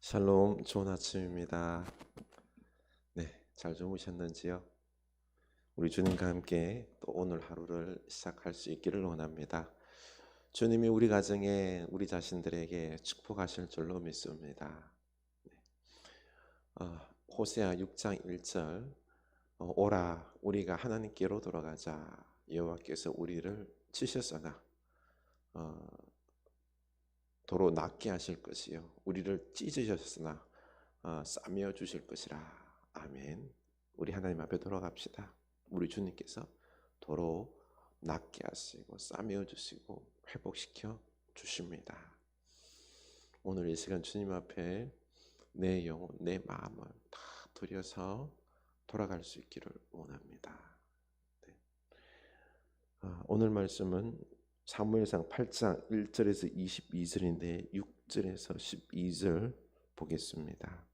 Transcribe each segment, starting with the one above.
샬롬, 좋은 아침입니다. 네, 잘 주무셨는지요? 우리 주님과 함께 또 오늘 하루를 시작할 수 있기를 원합니다. 주님이 우리 가정에 우리 자신들에게 축복하실 줄로 믿습니다. 호세아 6장 1절 오라 우리가 하나님께로 돌아가자. 여호와께서 우리를 치셨으나 도로 낫게 하실 것이요 우리를 찢으셨으나 싸매어 주실 것이라. 아멘. 우리 하나님 앞에 돌아갑시다. 우리 주님께서 도로 낫게 하시고 싸매어 주시고 회복시켜 주십니다. 오늘 이 시간 주님 앞에 내 영혼, 내 마음을 다 드려서 돌아갈 수 있기를 원합니다. 네. 오늘 말씀은 사무엘상 8장 1절에서 22절인데 6절에서 12절 보겠습니다.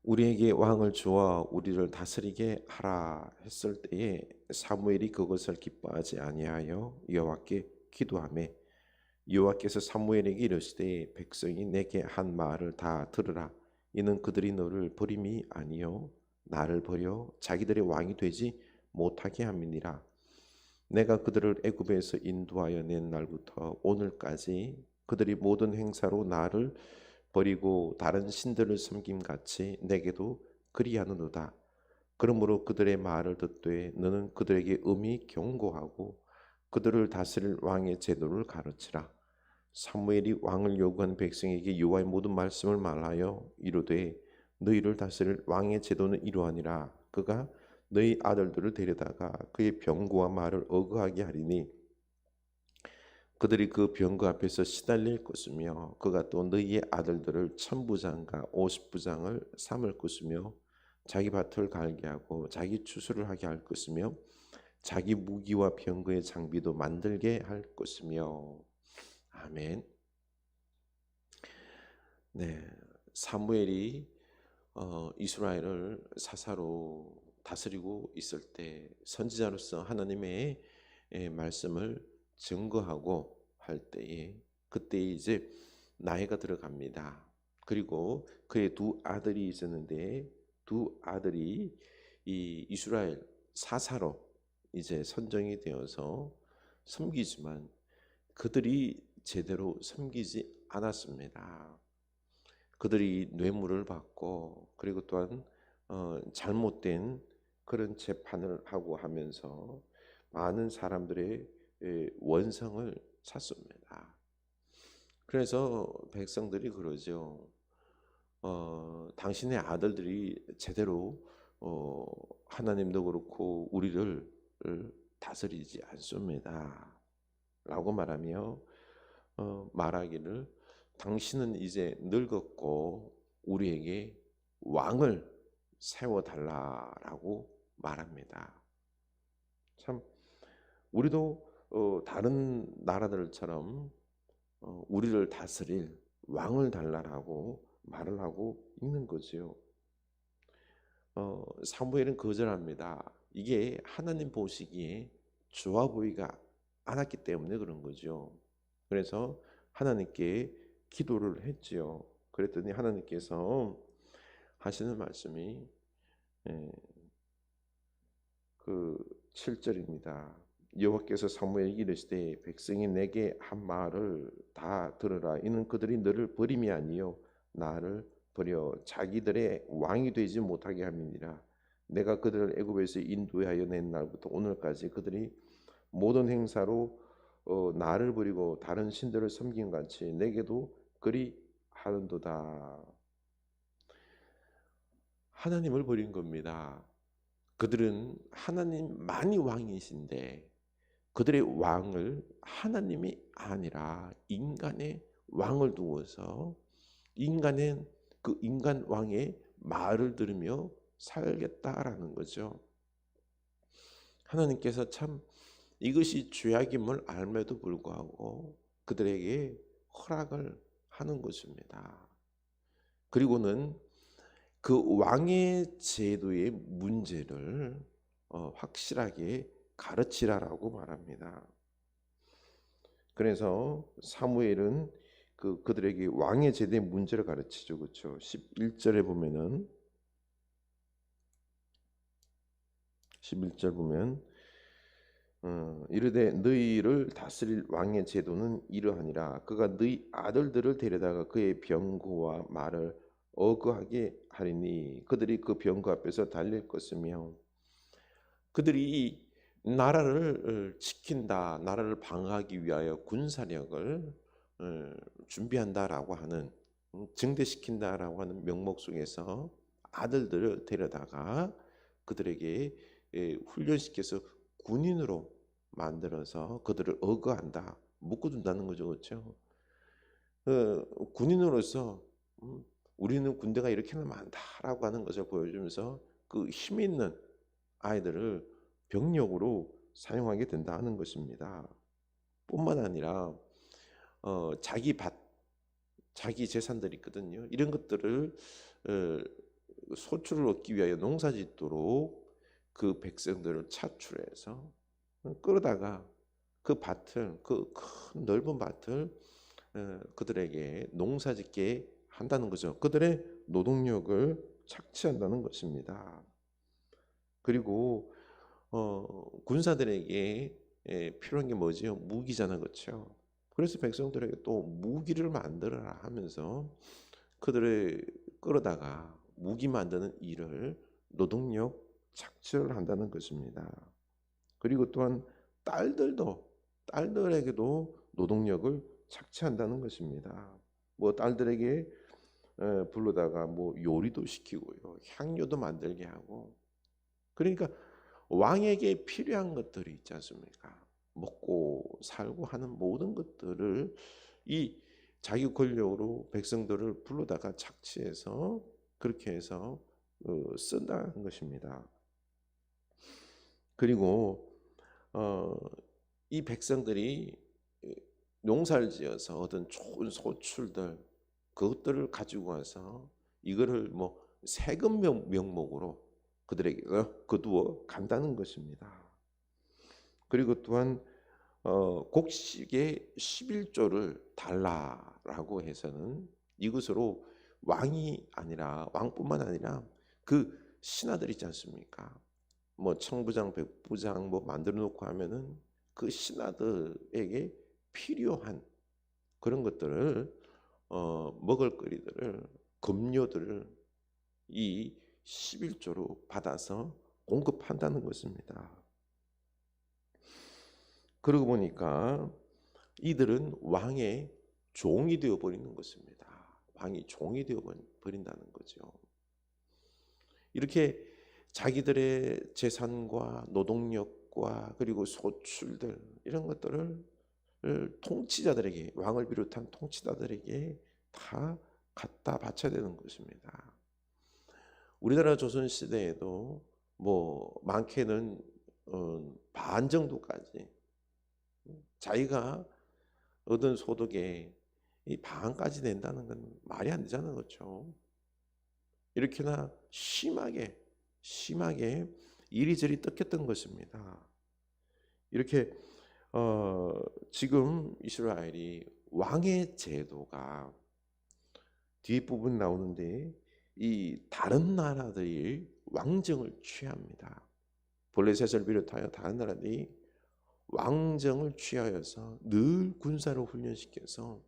우리에게 왕을 주어 우리를 다스리게 하라 했을 때에 사무엘이 그것을 기뻐하지 아니하여 여호와께 기도하매 여호와께서 사무엘에게 이르시되 백성이 내게 한 말을 다 들으라. 이는 그들이 너를 버림이 아니요 나를 버려 자기들의 왕이 되지 못하게 함이니라. 내가 그들을 애굽에서 인도하여 낸 날부터 오늘까지 그들이 모든 행사로 나를 버리고 다른 신들을 섬김같이 내게도 그리하느도다. 그러므로 그들의 말을 듣되 너는 그들에게 음히 경고하고 그들을 다스릴 왕의 제도를 가르치라. 사무엘이 왕을 요구한 백성에게 여호와의 모든 말씀을 말하여 이르되 너희를 다스릴 왕의 제도는 이러하니라. 그가 너희 아들들을 데려다가 그의 병거와 말을 어거하게 하리니 그들이 그 병거 앞에서 시달릴 것이며 그가 또 너희의 아들들을 1000부장과 50부장을 삼을 것이며 자기 밭을 갈게 하고 자기 추수를 하게 할 것이며 자기 무기와 병거의 장비도 만들게 할 것이며. 아멘. 네, 사무엘이 이스라엘을 사사로 다스리고 있을 때 선지자로서 하나님의 말씀을 증거하고 할 때에 그때 이제 나이가 들어갑니다. 그리고 그의 두 아들이 있었는데 두 아들이 이 이스라엘 사사로 이제 선정이 되어서 섬기지만 그들이 제대로 섬기지 않았습니다. 그들이 뇌물을 받고 그리고 또한 잘못된 그런 재판을 하고 하면서 많은 사람들의 원성을 샀습니다. 그래서 백성들이 그러죠. 당신의 아들들이 제대로 하나님도 그렇고 우리를 다스리지 않습니다. 라고 말하며 말하기를 당신은 이제 늙었고 우리에게 왕을 세워달라라고 말합니다. 참 우리도 다른 나라들처럼 우리를 다스릴 왕을 달라라고 말을 하고 있는 거지요. 사무엘은 거절합니다. 이게 하나님 보시기에 좋아 보이가 않았기 때문에 그런 거죠. 그래서 하나님께 기도를 했지요. 그랬더니 하나님께서 하시는 말씀이 그 7절입니다. 여호와께서 사무엘에게 이르시되 백성이 내게 한 말을 다 들으라. 이는 그들이 너를 버림이 아니요 나를 버려 자기들의 왕이 되지 못하게 함이니라. 내가 그들을 애굽에서 인도하여 낸 날부터 오늘까지 그들이 모든 행사로 나를 버리고 다른 신들을 섬긴 같이 내게도 그리 하는도다. 하나님을 버린 겁니다. 그들은 하나님만이 왕이신데 그들의 왕을 하나님이 아니라 인간의 왕을 두어서 인간의 그 인간 왕의 말을 들으며 살겠다라는 거죠. 하나님께서 참 이것이 죄악임을 알매도 불구하고 그들에게 허락을 하는 것입니다. 그리고는 그 왕의 제도의 문제를 확실하게 가르치라라고 말합니다. 그래서 사무엘은 그들에게 왕의 제대의 문제를 가르치죠. 그렇죠? 11절에 보면은 11절 보면 이르되 너희를 다스릴 왕의 제도는 이러하니라. 그가 너희 아들들을 데려다가 그의 병거와 말을 어거하게 하리니 그들이 그 병거 앞에서 달릴 것이며 그들이 나라를 지킨다, 나라를 방어하기 위하여 군사력을 준비한다라고 하는 증대시킨다라고 하는 명목 속에서 아들들을 데려다가 그들에게 훈련시켜서 군인으로 만들어서 그들을 억어한다, 묶어둔다는 거죠, 그렇죠? 군인으로서 우리는 군대가 이렇게나 많다라고 하는 것을 보여주면서 그 힘 있는 아이들을 병력으로 사용하게 된다는 것입니다. 뿐만 아니라 자기 밭, 자기 재산들이 있거든요. 이런 것들을 소출을 얻기 위하여 농사짓도록 그 백성들을 차출해서 끌어다가 그 밭을, 그 큰 넓은 밭을 그들에게 농사짓게 한다는 거죠. 그들의 노동력을 착취한다는 것입니다. 그리고 군사들에게 필요한 게 뭐지요? 무기잖아, 그렇죠? 그래서 백성들에게 또 무기를 만들어라 하면서 그들을 끌어다가 무기 만드는 일을 노동력 착취를 한다는 것입니다. 그리고 또한 딸들에게도 노동력을 착취한다는 것입니다. 뭐 딸들에게 불러다가 뭐 요리도 시키고요, 향료도 만들게 하고. 그러니까 왕에게 필요한 것들이 있지 않습니까? 먹고 살고 하는 모든 것들을 이 자기 권력으로 백성들을 불러다가 착취해서 그렇게 해서 쓴다는 것입니다. 그리고 이 백성들이 농사를 지어서 얻은 좋은 소출들, 그것들을 가지고 와서 이거를 뭐 세금 명목으로 그들에게 거두어 간다는 것입니다. 그리고 또한 곡식의 11조를 달라라고 해서는 이것으로 왕이 아니라, 왕뿐만 아니라 그 신하들 있지 않습니까? 뭐 청부장, 백부장 뭐 만들어 놓고 하면은 그 신하들에게 필요한 그런 것들을 먹을거리들을, 급료들을 이 11조로 받아서 공급한다는 것입니다. 그러고 보니까 이들은 왕의 종이 되어 버리는 것입니다. 왕이 종이 되어 버린다는 거죠. 이렇게 자기들의 재산과 노동력과 그리고 소출들, 이런 것들을 통치자들에게, 왕을 비롯한 통치자들에게 다 갖다 바쳐야 되는 것입니다. 우리나라 조선시대에도 뭐 많게는 반 정도까지 자기가 얻은 소득의 이 반까지 낸다는 건 말이 안 되잖아요, 그렇죠? 이렇게나 심하게 이리저리 뜯겼던 것입니다. 이렇게 지금 이스라엘이 왕의 제도가 뒷부분 나오는데 이 다른 나라들이 왕정을 취합니다. 블레셋을 비롯하여 다른 나라들이 왕정을 취하여서 늘 군사를 훈련시켜서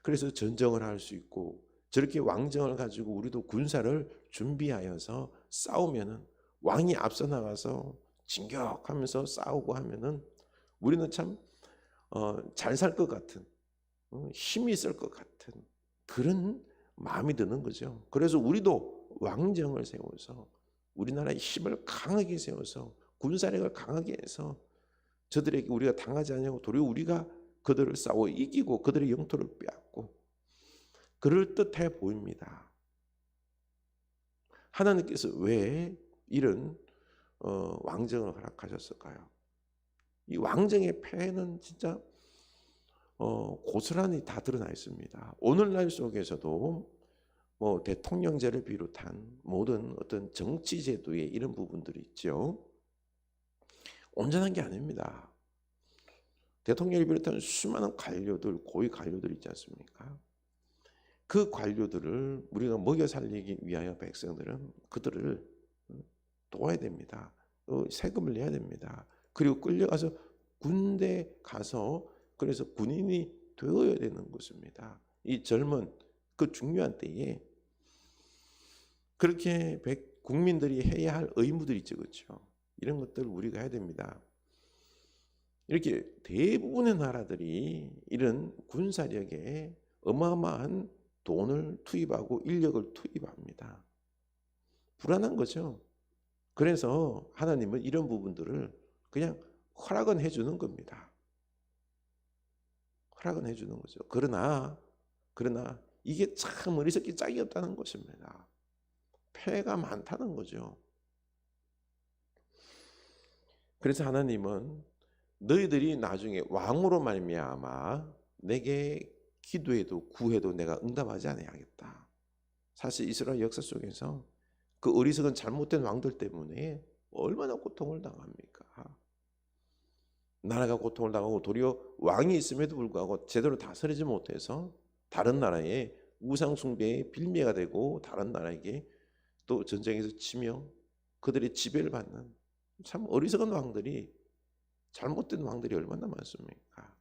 그래서 전쟁을 할 수 있고, 저렇게 왕정을 가지고 우리도 군사를 준비하여서 싸우면은 왕이 앞서 나가서 진격하면서 싸우고 하면은 우리는 참 잘 살 것 같은, 힘이 있을 것 같은 그런 마음이 드는 거죠. 그래서 우리도 왕정을 세워서 우리나라의 힘을 강하게 세워서 군사력을 강하게 해서 저들에게 우리가 당하지 않냐고 도리어 우리가 그들을 싸워 이기고 그들의 영토를 빼앗고, 그럴듯해 보입니다. 하나님께서 왜 이런 왕정을 허락하셨을까요? 이 왕정의 폐해는 진짜 고스란히 다 드러나 있습니다. 오늘날 속에서도 뭐 대통령제를 비롯한 모든 어떤 정치제도의 이런 부분들이 있죠. 온전한 게 아닙니다. 대통령을 비롯한 수많은 관료들, 고위 관료들 있지 않습니까? 그 관료들을 우리가 먹여 살리기 위하여 백성들은 그들을 도와야 됩니다. 세금을 내야 됩니다. 그리고 끌려가서 군대 가서 그래서 군인이 되어야 되는 것입니다. 이 젊은 그 중요한 때에 그렇게 국민들이 해야 할 의무들이 있죠, 그렇죠? 이런 것들을 우리가 해야 됩니다. 이렇게 대부분의 나라들이 이런 군사력에 어마어마한 돈을 투입하고 인력을 투입합니다. 불안한 거죠. 그래서 하나님은 이런 부분들을 그냥 허락은 해주는 겁니다. 허락은 해주는 거죠. 그러나 이게 참 어리석기 짝이 없다는 것입니다. 폐해가 많다는 거죠. 그래서 하나님은 너희들이 나중에 왕으로 말미암아 내게 기도해도 구해도 내가 응답하지 아니하겠다. 사실 이스라엘 역사 속에서 그 어리석은 잘못된 왕들 때문에 얼마나 고통을 당합니까? 나라가 고통을 당하고 도리어 왕이 있음에도 불구하고 제대로 다스리지 못해서 다른 나라의 우상 숭배의 빌미가 되고 다른 나라에게 또 전쟁에서 치며 그들의 지배를 받는 참 어리석은 왕들이 잘못된 왕들이 얼마나 많습니까?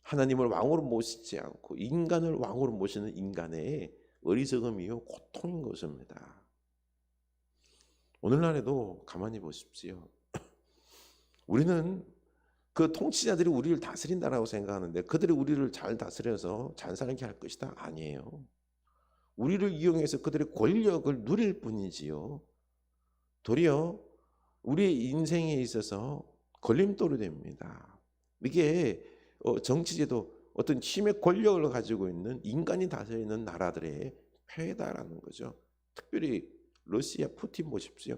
하나님을 왕으로 모시지 않고 인간을 왕으로 모시는 인간의 어리석음이요 고통인 것입니다. 오늘날에도 가만히 보십시오. 우리는 그 통치자들이 우리를 다스린다라고 생각하는데 그들이 우리를 잘 다스려서 잘 살게 할 것이다? 아니에요. 우리를 이용해서 그들의 권력을 누릴 뿐이지요. 도리어 우리의 인생에 있어서 걸림돌이 됩니다. 이게 정치제도 어떤 힘의 권력을 가지고 있는 인간이 다스리는 나라들의 폐해다라는 거죠. 특별히 러시아 푸틴 보십시오.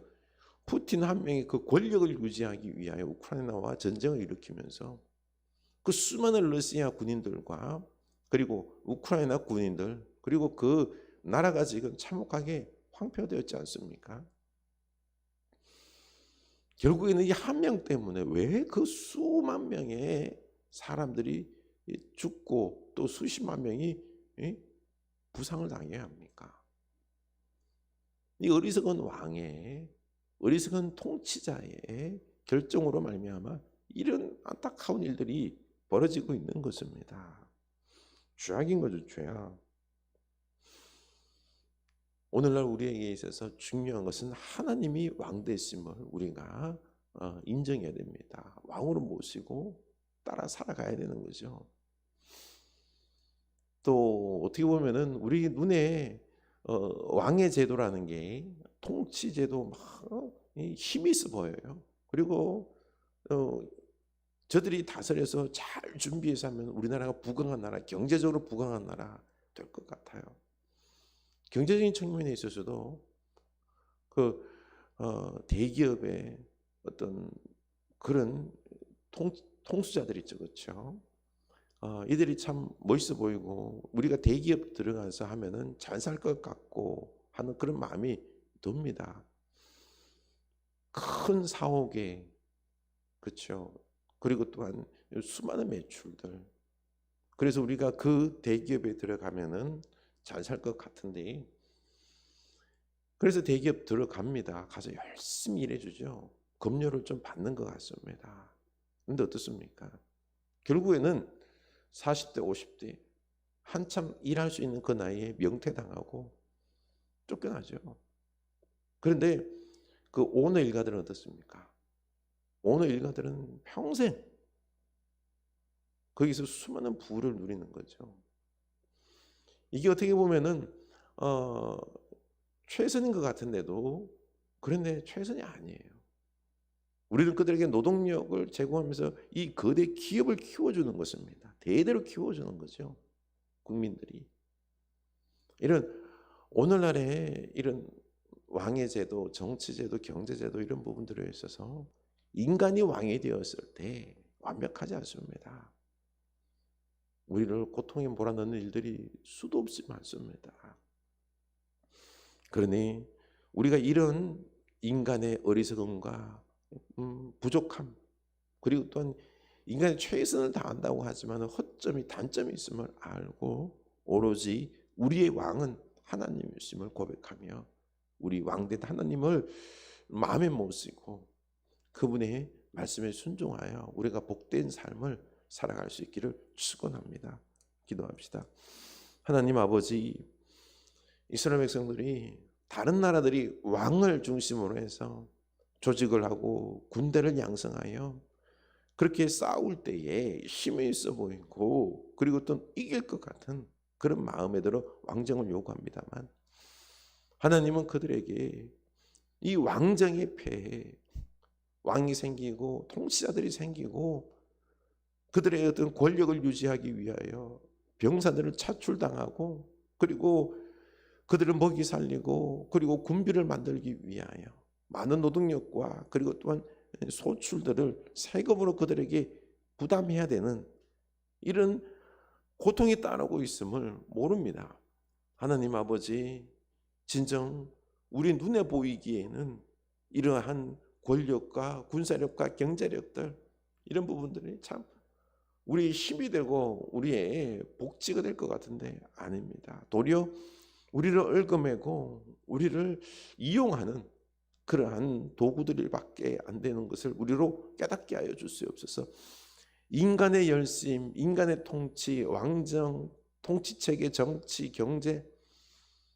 푸틴 한 명이 그 권력을 유지하기 위하여 우크라이나와 전쟁을 일으키면서 그 수많은 러시아 군인들과 그리고 우크라이나 군인들 그리고 그 나라가 지금 참혹하게 황폐되었지 않습니까? 결국에는 이 한 명 때문에 왜 그 수만 명의 사람들이 죽고 또 수십만 명이 부상을 당해야 합니까? 이 어리석은 왕의 어리석은 통치자의 결정으로 말미암아 이런 안타까운 일들이 벌어지고 있는 것입니다. 죄악인 거죠, 죄악. 오늘날 우리에게 있어서 중요한 것은 하나님이 왕 되심을 우리가 인정해야 됩니다. 왕으로 모시고 따라 살아가야 되는 거죠. 또 어떻게 보면은 우리 눈에 왕의 제도라는 게 통치 제도 막 힘이 있어 보여요. 그리고 저들이 다스려서 잘 준비해서 하면 우리나라가 부강한 나라, 경제적으로 부강한 나라 될 것 같아요. 경제적인 측면에 있어서도 그 대기업의 어떤 그런 통수자들 있죠, 그렇죠? 이들이 참 멋있어 보이고 우리가 대기업 들어가서 하면은 잘 살 것 같고 하는 그런 마음이 듭니다. 큰 사옥에 그렇죠. 그리고 또한 수많은 매출들. 그래서 우리가 그 대기업에 들어가면은 잘 살 것 같은데 그래서 대기업 들어갑니다. 가서 열심히 일해주죠. 급료를 좀 받는 것 같습니다. 근데 어떻습니까? 결국에는 40대 50대 한참 일할 수 있는 그 나이에 명퇴당하고 쫓겨나죠. 그런데 그 오너 일가들은 어떻습니까? 오너 일가들은 평생 거기서 수많은 부를 누리는 거죠. 이게 어떻게 보면은 최선인 것 같은데도 그런데 최선이 아니에요. 우리는 그들에게 노동력을 제공하면서 이 거대 기업을 키워주는 것입니다. 대대로 키워주는 거죠. 국민들이. 이런 오늘날의 이런 왕의 제도, 정치 제도, 경제 제도 이런 부분들에 있어서 인간이 왕이 되었을 때 완벽하지 않습니다. 우리를 고통에 몰아넣는 일들이 수도 없이 많습니다. 그러니 우리가 이런 인간의 어리석음과 부족함 그리고 또한 인간의 최선을 다한다고 하지만 허점이 단점이 있음을 알고 오로지 우리의 왕은 하나님이심을 고백하며 우리 왕된 하나님을 마음에 모시고 그분의 말씀에 순종하여 우리가 복된 삶을 살아갈 수 있기를 축원합니다. 기도합시다. 하나님 아버지, 이스라엘 백성들이 다른 나라들이 왕을 중심으로 해서 조직을 하고 군대를 양성하여 그렇게 싸울 때에 힘이 있어 보이고 그리고 또 이길 것 같은 그런 마음에 들어 왕정을 요구합니다만 하나님은 그들에게 이 왕정의 폐해, 왕이 생기고 통치자들이 생기고 그들의 어떤 권력을 유지하기 위하여 병사들을 차출당하고 그리고 그들을 먹이 살리고 그리고 군비를 만들기 위하여 많은 노동력과 그리고 또한 소출들을 세금으로 그들에게 부담해야 되는 이런 고통이 따르고 있음을 모릅니다. 하나님 아버지, 진정 우리 눈에 보이기에는 이러한 권력과 군사력과 경제력들 이런 부분들이 참 우리의 힘이 되고 우리의 복지가 될 것 같은데 아닙니다. 도리어 우리를 얽어매고 우리를 이용하는 그러한 도구들밖에 안 되는 것을 우리로 깨닫게 하여 주시옵소서. 인간의 열심, 인간의 통치, 왕정, 통치체계, 정치, 경제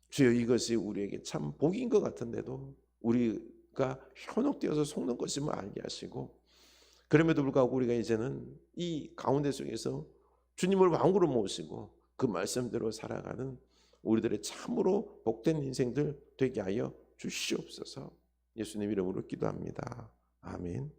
주여 이것이 우리에게 참 복인 것 같은데도 우리가 현혹되어서 속는 것임을 알게 하시고 그럼에도 불구하고 우리가 이제는 이 가운데 속에서 주님을 왕으로 모시고 그 말씀대로 살아가는 우리들의 참으로 복된 인생들 되게 하여 주시옵소서. 예수님 이름으로 기도합니다. 아멘.